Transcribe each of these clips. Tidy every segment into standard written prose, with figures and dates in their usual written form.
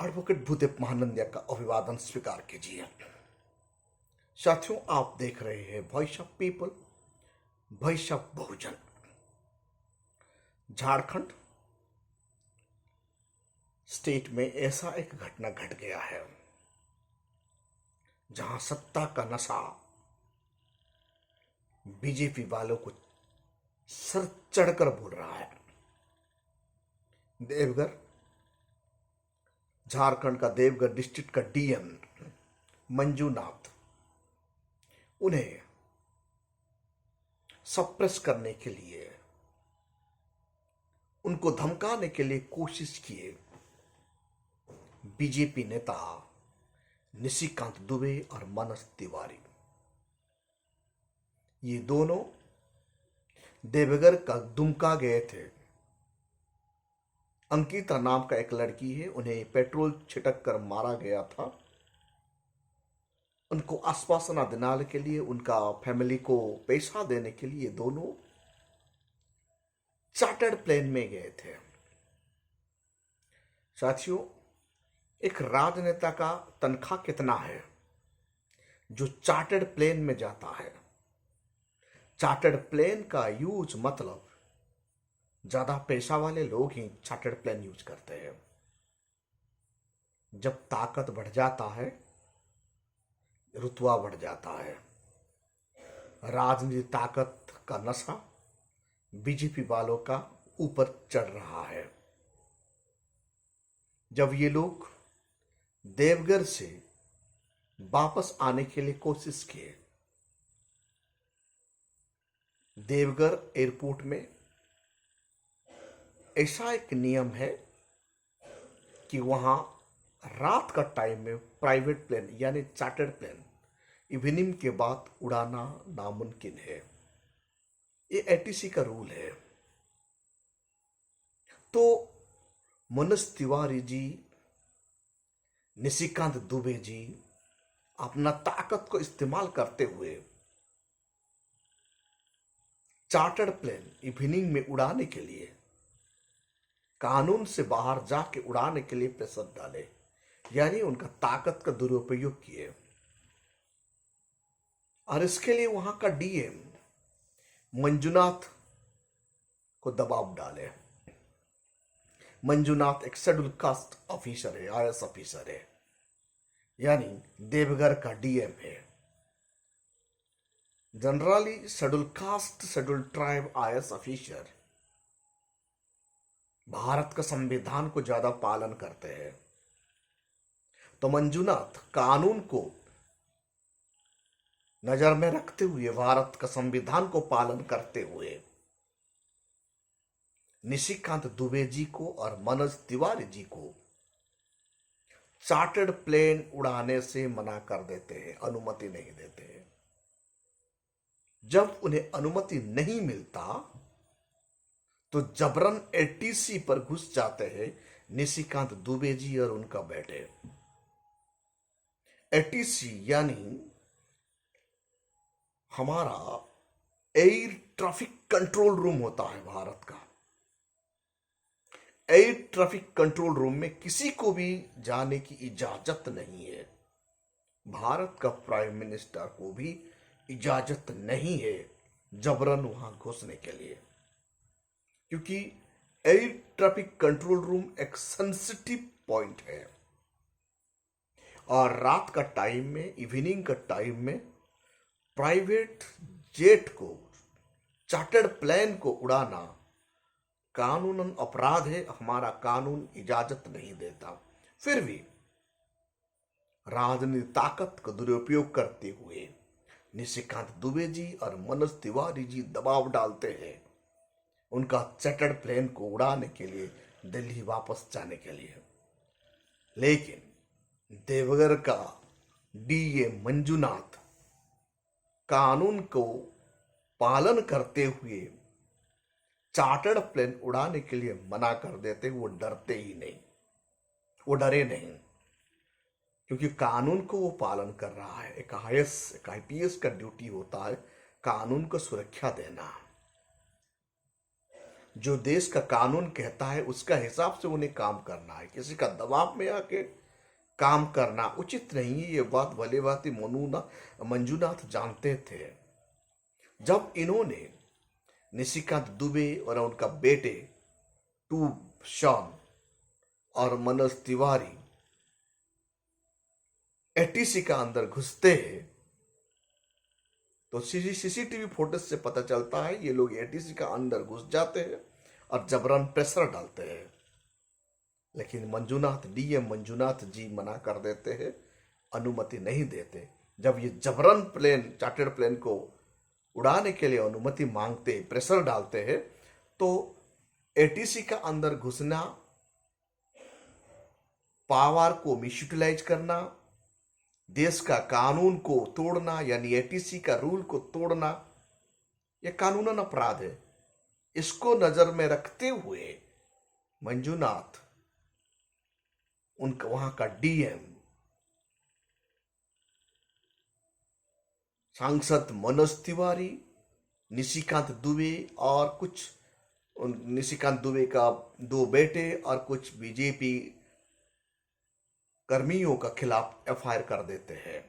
Advocate Bhudev Mahanandia का अभिवादन स्वीकार कीजिए। साथियों, आप देख रहे हैं voice of people, voice of Bahujan. Jharkhand state में ऐसा एक घटना घट गया है जहां सत्ता का नशा बीजेपी वालों को सर चढ़कर बोल रहा है। देवघर, झारखंड का देवघर डिस्ट्रिक्ट का डीएम मंजूनाथ, उन्हें सप्रेस करने के लिए, उनको धमकाने के लिए कोशिश किए बीजेपी नेता निशिकांत दुबे और मनोज तिवारी। ये दोनों देवघर का दुमका गए थे। अंकिता नाम का एक लड़की है, उन्हें पेट्रोल छिटक कर मारा गया था। उनको आश्वासना दिलाने के लिए, उनका फैमिली को पैसा देने के लिए दोनों चार्टर्ड प्लेन में गए थे। साथियों, एक राजनेता का तनख्वाह कितना है जो चार्टर्ड प्लेन में जाता है? चार्टर्ड प्लेन का यूज मतलब ज्यादा पैसा वाले लोग ही चार्टर्ड प्लेन यूज करते हैं। जब ताकत बढ़ जाता है, रुतबा बढ़ जाता है। राजनीतिक ताकत का नशा बीजेपी वालों का ऊपर चढ़ रहा है। जब ये लोग देवघर से वापस आने के लिए कोशिश किए, देवघर एयरपोर्ट में ऐसा एक नियम है कि वहां रात का टाइम में प्राइवेट प्लेन यानी चार्टर्ड प्लेन इवनिंग के बाद उड़ाना नामुमकिन है। ये एटीसी का रूल है। तो मनोज तिवारी जी, निशिकांत दुबे जी अपना ताकत को इस्तेमाल करते हुए चार्टर्ड प्लेन इवनिंग में उड़ाने के लिए, कानून से बाहर जाके उड़ाने के लिए प्रेशर डाले, यानी उनका ताकत का दुरुपयोग किए। और इसके लिए वहां का डीएम मंजूनाथ को दबाव डाले। मंजूनाथ एक शेड्यूल कास्ट ऑफिसर है, आईएएस ऑफिसर है, यानी देवघर का डीएम है। Generally schedule caste, schedule tribe IAS officer Bharat का संविधान को ज्यादा पालन करते हैं। तो मंजूनाथ कानून को नजर में रखते हुए, भारत का संविधान को पालन करते हुए निशिकांत दुबे जी को और मनोज तिवारी जी को चार्टर्ड प्लेन उड़ाने से मना कर देते हैं, अनुमति नहीं देते हैं। जब उन्हें अनुमति नहीं मिलता तो जबरन एटीसी पर घुस जाते हैं निशिकांत दुबे जी और उनका बेटे। एटीसी यानी हमारा एयर ट्रैफिक कंट्रोल रूम होता है भारत का। एयर ट्रैफिक कंट्रोल रूम में किसी को भी जाने की इजाजत नहीं है। भारत का प्राइम मिनिस्टर को भी इजाजत नहीं है जबरन वहां घुसने के लिए, क्योंकि एयर ट्रैफिक कंट्रोल रूम एक सेंसिटिव पॉइंट है। और रात का टाइम में, इवनिंग का टाइम में प्राइवेट जेट को, चार्टर्ड प्लेन को उड़ाना कानूनन अपराध है। हमारा कानून इजाजत नहीं देता। फिर भी राजनीतिक ताकत का दुरुपयोग करते हुए निशिकांत दुबे जी और मनोज तिवारी जी दबाव डालते हैं उनका चार्टर्ड प्लेन को उड़ाने के लिए, दिल्ली वापस जाने के लिए। लेकिन देवघर का डीएम मंजूनाथ कानून को पालन करते हुए चार्टर्ड प्लेन उड़ाने के लिए मना कर देते। वो डरते ही नहीं, वो डरे नहीं, क्योंकि कानून को वो पालन कर रहा है। एक आईएएस, एक आईपीएस का ड्यूटी होता है कानून को सुरक्षा देना। जो देश का कानून कहता है उसका हिसाब से उन्हें काम करना है। किसी का दबाव में आके काम करना उचित नहीं है। ये बात भली भांति मंजूनाथ जानते थे। जब इन्होंने निशिकांत दुबे और उनका बेटे टू शॉन और मनोज तिवारी एटीसी का अंदर घुसते हैं तो सीसीटीवी फुटेज से पता चलता है ये लोग एटीसी का अंदर घुस जाते हैं और जबरन प्रेशर डालते हैं। लेकिन डीएम मंजूनाथ जी मना कर देते हैं, अनुमति नहीं देते। जब ये जबरन चार्टर्ड प्लेन को उड़ाने के लिए अनुमति मांगते, प्रेशर डालते हैं, तो एटीसी का अंदर घुसना, पावर को मिसयूटिलाइज करना, देश का कानून को तोड़ना यानी एटीसी का रूल को तोड़ना, यह कानूनन अपराध है। इसको नजर में रखते हुए मंजूनाथ, उनका वहां का डीएम, सांसद मनोज तिवारी, निशिकांत दुबे और निशिकांत दुबे का 2 बेटे और कुछ बीजेपी कर्मियों का खिलाफ एफआईआर कर देते हैं।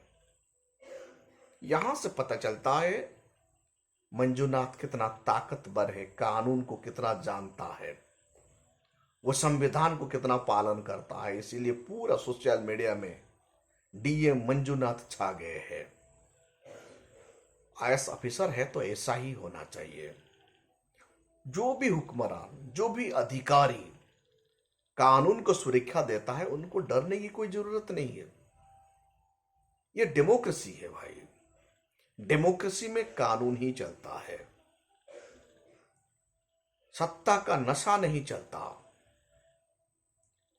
यहां से पता चलता है मंजूनाथ कितना ताकतवर है, कानून को कितना जानता है, वो संविधान को कितना पालन करता है। इसीलिए पूरा सोशल मीडिया में डीएम मंजूनाथ छा गए हैं। आईएएस ऑफिसर है तो ऐसा ही होना चाहिए। जो भी हुक्मरान, जो भी अधिकारी कानून को सुरक्षा देता है, उनको डरने की कोई जरूरत नहीं है। यह डेमोक्रेसी है भाई। डेमोक्रेसी में कानून ही चलता है, सत्ता का नशा नहीं चलता,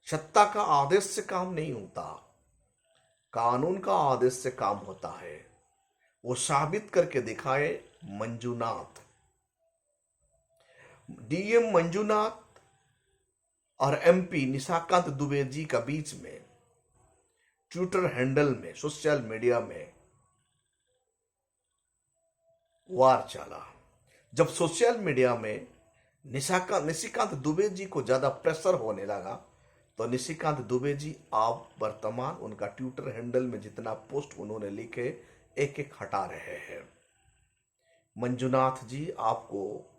सत्ता का आदेश से काम नहीं होता, कानून का आदेश से काम होता है। वो साबित करके दिखाए मंजूनाथ। डीएम मंजूनाथ और एमपी निशिकांत दुबे जी का बीच में ट्विटर हैंडल में, सोशल मीडिया में वार चला। जब सोशल मीडिया में निशिकांत दुबे जी को ज्यादा प्रेशर होने लगा तो निशिकांत दुबे जी आप वर्तमान उनका ट्विटर हैंडल में जितना पोस्ट उन्होंने लिखे एक एक हटा रहे हैं। मंजूनाथ जी, आपको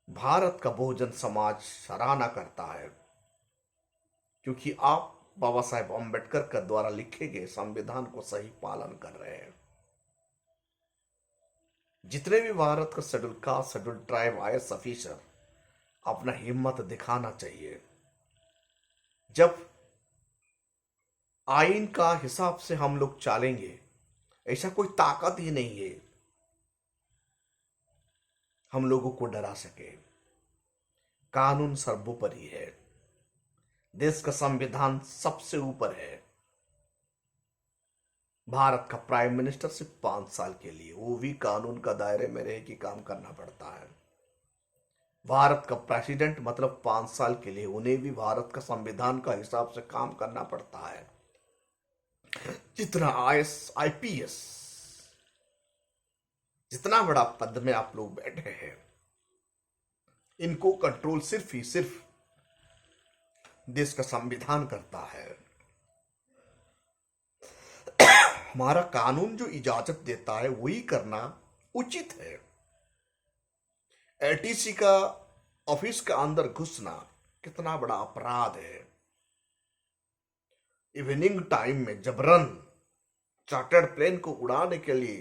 भारत का बहुजन समाज सराहना करता है क्योंकि आप बाबा साहेब अम्बेडकर के द्वारा लिखे गए संविधान को सही पालन कर रहे हैं। जितने भी भारत का schedule caste, schedule tribe IAS officer, अपना हिम्मत दिखाना चाहिए। जब आइन का हिसाब से हम लोग चलेंगे, ऐसा कोई ताकत ही नहीं है हम लोगों को डरा सके। कानून सर्वोपरि है, देश का संविधान सबसे ऊपर है। भारत का प्राइम मिनिस्टर सिर्फ 5 साल के लिए, वो भी कानून का दायरे में रह के काम करना पड़ता है। भारत का प्रेसिडेंट मतलब 5 साल के लिए, उन्हें भी भारत का संविधान का हिसाब से काम करना पड़ता है। जितना आईएएस आईपीएस, जितना बड़ा पद में आप लोग बैठे हैं, इनको कंट्रोल सिर्फ देश का संविधान करता है। हमारा कानून जो इजाजत देता है वही करना उचित है। एटीसी का ऑफिस के अंदर घुसना कितना बड़ा अपराध है। इवनिंग टाइम में जबरन चार्टर्ड प्लेन को उड़ाने के लिए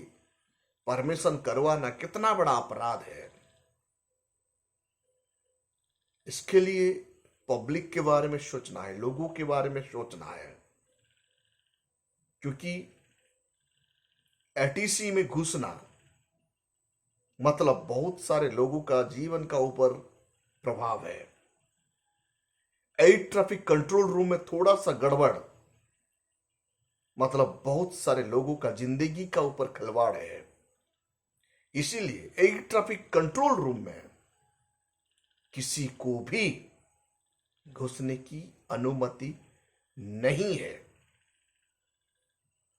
परमिशन करवाना कितना बड़ा अपराध है। इसके लिए पब्लिक के बारे में सोचना है, लोगों के बारे में सोचना है, क्योंकि एटीसी में घुसना मतलब बहुत सारे लोगों का जीवन का ऊपर प्रभाव है। एयर ट्रैफिक कंट्रोल रूम में थोड़ा सा गड़बड़ मतलब बहुत सारे लोगों का जिंदगी का ऊपर खिलवाड़ है। इसीलिए एयर ट्रैफिक कंट्रोल रूम में किसी को भी घुसने की अनुमति नहीं है।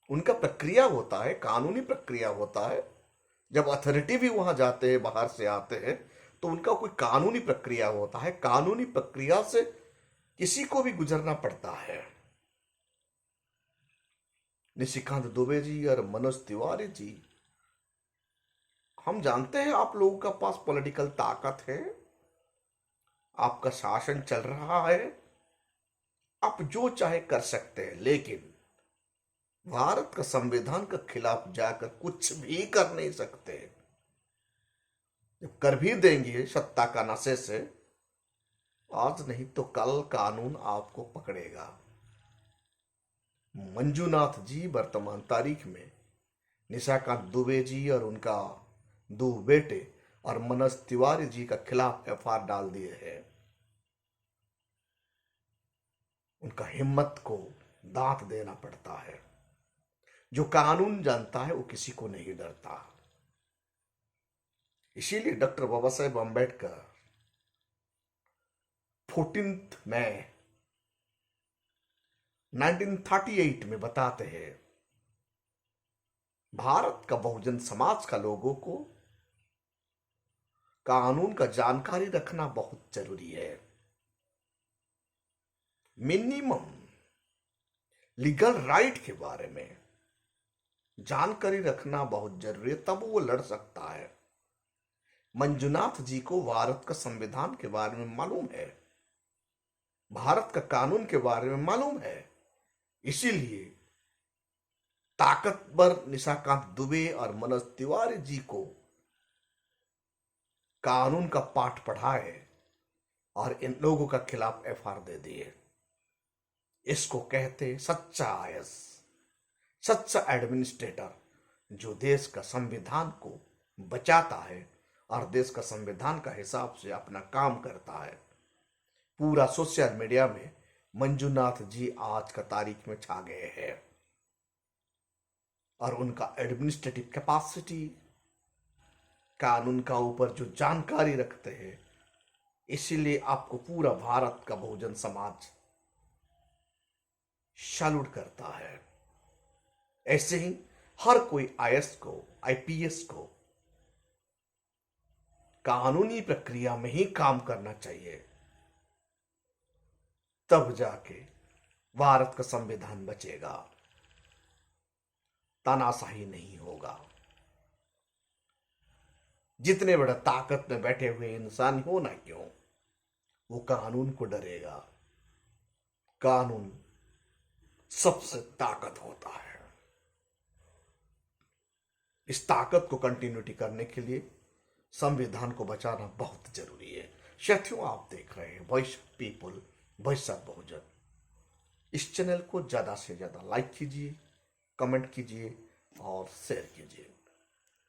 उनका प्रक्रिया होता है, कानूनी प्रक्रिया होता है। जब अथॉरिटी भी वहां जाते हैं, बाहर से आते हैं, तो उनका कोई कानूनी प्रक्रिया होता है, कानूनी प्रक्रिया से किसी को भी गुजरना पड़ता है। निशिकांत दुबे जी और मनोज तिवारी जी, हम जानते हैं आप लोगों के पास पॉलिटिकल ताकत है, आपका शासन चल रहा है, आप जो चाहे कर सकते हैं, लेकिन भारत का संविधान के खिलाफ जाकर कुछ भी कर नहीं सकते। जब कर भी देंगे सत्ता का नशे से, आज नहीं तो कल कानून आपको पकड़ेगा। मंजूनाथ जी वर्तमान तारीख में निशिकांत दुबे जी और उनका दो बेटे और मनोज तिवारी जी का खिलाफ एफआईआर डाल दिए हैं। उनका हिम्मत को दांत देना पड़ता है। जो कानून जानता है वो किसी को नहीं डरता। इसीलिए डॉक्टर बाबा साहेब अम्बेडकर 14 मई 1938 में बताते हैं, भारत का बहुजन समाज का लोगों को कानून का जानकारी रखना बहुत जरूरी है। मिनिमम लीगल राइट के बारे में जानकारी रखना बहुत जरूरी है, तब वो लड़ सकता है। मंजुनाथ जी को भारत का संविधान के बारे में मालूम है, भारत का कानून के बारे में मालूम है। इसीलिए ताकतवर निशिकांत दुबे और मनोज तिवारी जी को कानून का पाठ पढ़ाए और इन लोगों का खिलाफ एफआईआर दे दिए। इसको कहते सच्चा आईएएस, सच्चा एडमिनिस्ट्रेटर, जो देश का संविधान को बचाता है और देश का संविधान का हिसाब से अपना काम करता है। पूरा सोशल मीडिया में मंजूनाथ जी आज का तारीख में छा गए हैं और उनका एडमिनिस्ट्रेटिव कैपेसिटी, कानून का ऊपर जो जानकारी रखते हैं, इसीलिए आपको पूरा भारत का बहुजन समाज सैल्यूट करता है। ऐसे ही हर कोई आईएएस को, आईपीएस को कानूनी प्रक्रिया में ही काम करना चाहिए, तब जाके भारत का संविधान बचेगा, तानाशाही नहीं होगा। जितने बड़ा ताकत में बैठे हुए इंसान हो ना क्यों, वो कानून को डरेगा। कानून सबसे ताकत होता है। इस ताकत को कंटिन्यूटी करने के लिए संविधान को बचाना बहुत जरूरी है। साथियों, आप देख रहे हैं voice of people, voice of Bahujan. इस चैनल को ज्यादा से ज्यादा लाइक कीजिए, कमेंट कीजिए और शेयर कीजिए।